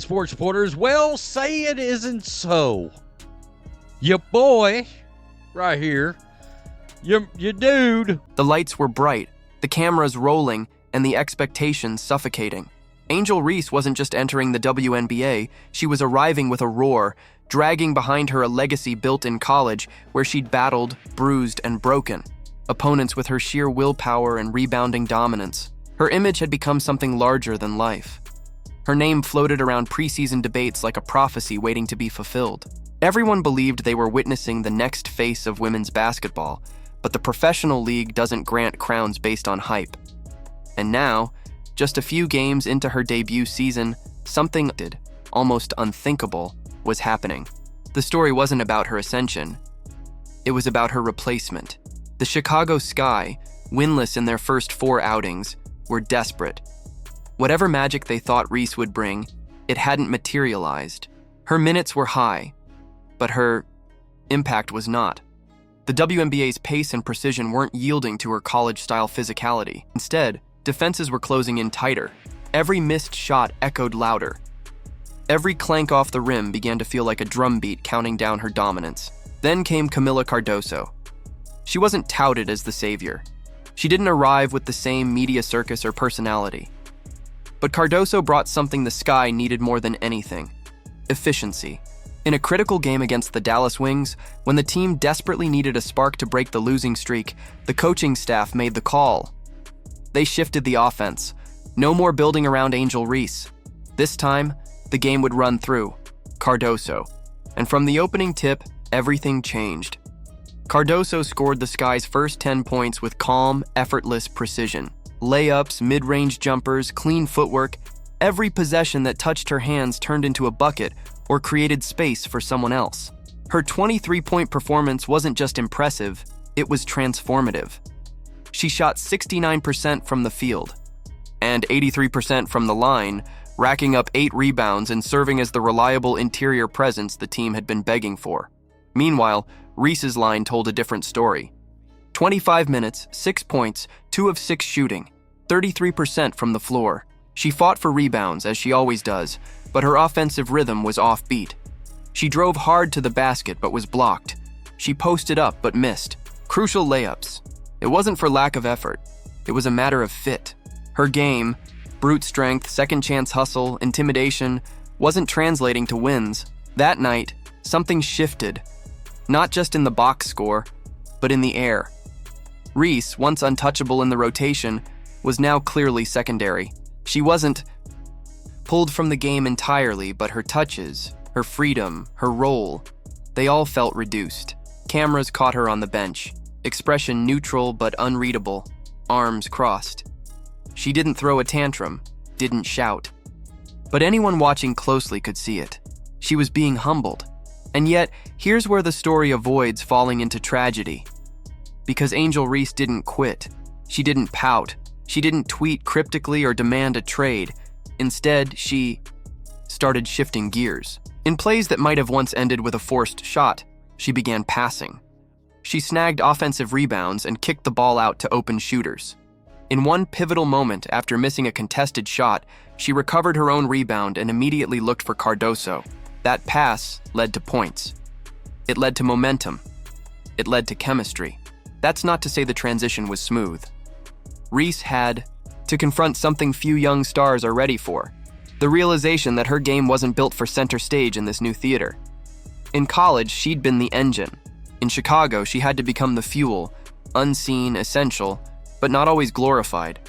Sports reporters, well, say it isn't so. Your boy, right here, your dude. The lights were bright, the cameras rolling, and the expectations suffocating. Angel Reese wasn't just entering the WNBA, she was arriving with a roar, dragging behind her a legacy built in college where she'd battled, bruised, and broken opponents with her sheer willpower and rebounding dominance. Her image had become something larger than life. Her name floated around preseason debates like a prophecy waiting to be fulfilled. Everyone believed they were witnessing the next face of women's basketball, but the professional league doesn't grant crowns based on hype. And now, just a few games into her debut season, something almost unthinkable was happening. The story wasn't about her ascension. It was about her replacement. The Chicago Sky, winless in their first 4 outings, were desperate. Whatever magic they thought Reese would bring, it hadn't materialized. Her minutes were high, but her impact was not. The WNBA's pace and precision weren't yielding to her college-style physicality. Instead, defenses were closing in tighter. Every missed shot echoed louder. Every clank off the rim began to feel like a drumbeat counting down her dominance. Then came Kamila Cardoso. She wasn't touted as the savior. She didn't arrive with the same media circus or personality. But Cardoso brought something the Sky needed more than anything: efficiency. In a critical game against the Dallas Wings, when the team desperately needed a spark to break the losing streak, the coaching staff made the call. They shifted the offense. No more building around Angel Reese. This time, the game would run through Cardoso. And from the opening tip, everything changed. Cardoso scored the Sky's first 10 points with calm, effortless precision. Layups, mid-range jumpers, clean footwork, every possession that touched her hands turned into a bucket or created space for someone else. Her 23-point performance wasn't just impressive, it was transformative. She shot 69% from the field and 83% from the line, racking up 8 rebounds and serving as the reliable interior presence the team had been begging for. Meanwhile, Reese's line told a different story. 25 minutes, 6 points, 2 of 6 shooting, 33% from the floor. She fought for rebounds, as she always does, but her offensive rhythm was offbeat. She drove hard to the basket but was blocked. She posted up but missed. Crucial layups. It wasn't for lack of effort. It was a matter of fit. Her game, brute strength, second-chance hustle, intimidation, wasn't translating to wins. That night, something shifted. Not just in the box score, but in the air. Reese, once untouchable in the rotation, was now clearly secondary. She wasn't pulled from the game entirely, but her touches, her freedom, her role, they all felt reduced. Cameras caught her on the bench, expression neutral but unreadable, arms crossed. She didn't throw a tantrum, didn't shout. But anyone watching closely could see it. She was being humbled. And yet, here's where the story avoids falling into tragedy. Because Angel Reese didn't quit. She didn't pout. She didn't tweet cryptically or demand a trade. Instead, she started shifting gears. In plays that might have once ended with a forced shot, she began passing. She snagged offensive rebounds and kicked the ball out to open shooters. In one pivotal moment after missing a contested shot, she recovered her own rebound and immediately looked for Cardoso. That pass led to points. It led to momentum. It led to chemistry. That's not to say the transition was smooth. Reese had to confront something few young stars are ready for: the realization that her game wasn't built for center stage in this new theater. In college, she'd been the engine. In Chicago, she had to become the fuel, unseen, essential, but not always glorified.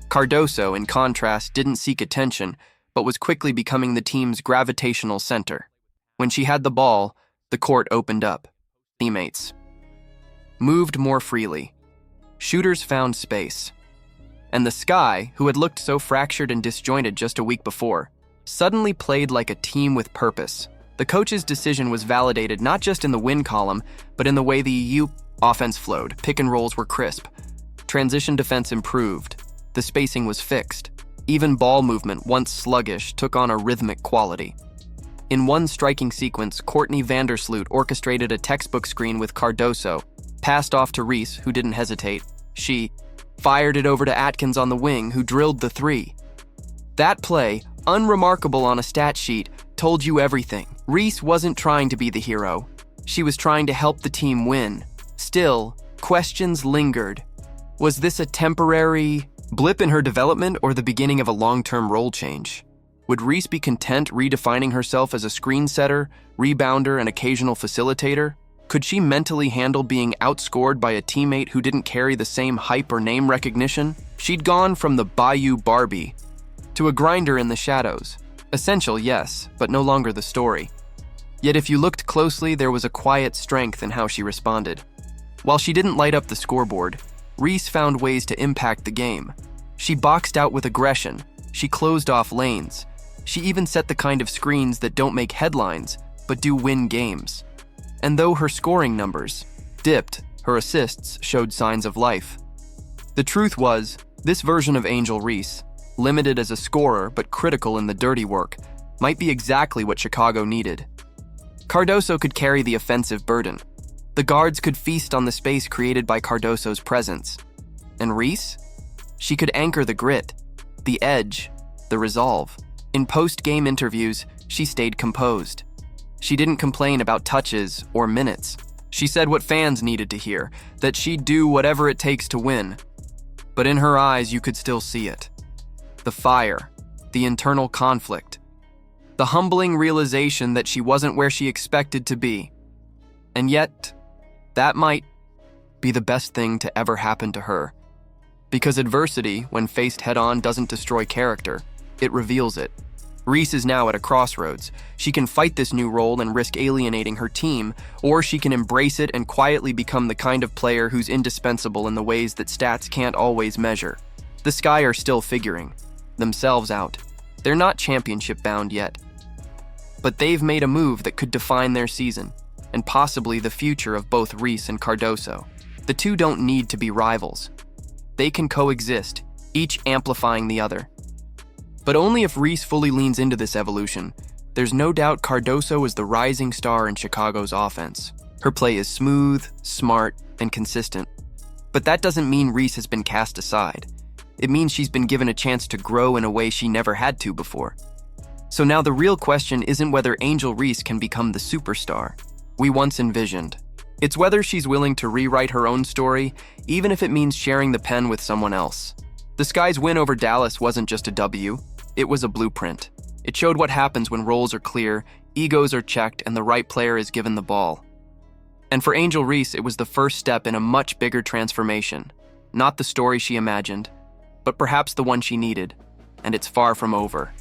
Cardoso, in contrast, didn't seek attention, but was quickly becoming the team's gravitational center. When she had the ball, the court opened up. Teammates moved more freely. Shooters found space. And the Sky, who had looked so fractured and disjointed just a week before, suddenly played like a team with purpose. The coach's decision was validated not just in the win column, but in the way the offense flowed. Pick and rolls were crisp. Transition defense improved. The spacing was fixed. Even ball movement, once sluggish, took on a rhythmic quality. In one striking sequence, Courtney Vandersloot orchestrated a textbook screen with Cardoso, passed off to Reese, who didn't hesitate. She fired it over to Atkins on the wing, who drilled the 3. That play, unremarkable on a stat sheet, told you everything. Reese wasn't trying to be the hero. She was trying to help the team win. Still, questions lingered. Was this a temporary blip in her development or the beginning of a long-term role change? Would Reese be content redefining herself as a screen setter, rebounder, and occasional facilitator? Could she mentally handle being outscored by a teammate who didn't carry the same hype or name recognition? She'd gone from the Bayou Barbie to a grinder in the shadows. Essential, yes, but no longer the story. Yet if you looked closely, there was a quiet strength in how she responded. While she didn't light up the scoreboard, Reese found ways to impact the game. She boxed out with aggression. She closed off lanes. She even set the kind of screens that don't make headlines, but do win games. And though her scoring numbers dipped, her assists showed signs of life. The truth was, this version of Angel Reese, limited as a scorer but critical in the dirty work, might be exactly what Chicago needed. Cardoso could carry the offensive burden. The guards could feast on the space created by Cardoso's presence. And Reese? She could anchor the grit, the edge, the resolve. In post-game interviews, she stayed composed. She didn't complain about touches or minutes. She said what fans needed to hear, that she'd do whatever it takes to win. But in her eyes, you could still see it. The fire, the internal conflict, the humbling realization that she wasn't where she expected to be. And yet, that might be the best thing to ever happen to her. Because adversity, when faced head-on, doesn't destroy character, it reveals it. Reese is now at a crossroads. She can fight this new role and risk alienating her team, or she can embrace it and quietly become the kind of player who's indispensable in the ways that stats can't always measure. The Sky are still figuring themselves out. They're not championship-bound yet. But they've made a move that could define their season, and possibly the future of both Reese and Cardoso. The two don't need to be rivals. They can coexist, each amplifying the other. But only if Reese fully leans into this evolution. There's no doubt Cardoso is the rising star in Chicago's offense. Her play is smooth, smart, and consistent. But that doesn't mean Reese has been cast aside. It means she's been given a chance to grow in a way she never had to before. So now the real question isn't whether Angel Reese can become the superstar we once envisioned. It's whether she's willing to rewrite her own story, even if it means sharing the pen with someone else. The Sky's win over Dallas wasn't just a W. It was a blueprint. It showed what happens when roles are clear, egos are checked, and the right player is given the ball. And for Angel Reese, it was the first step in a much bigger transformation. Not the story she imagined, but perhaps the one she needed. And it's far from over.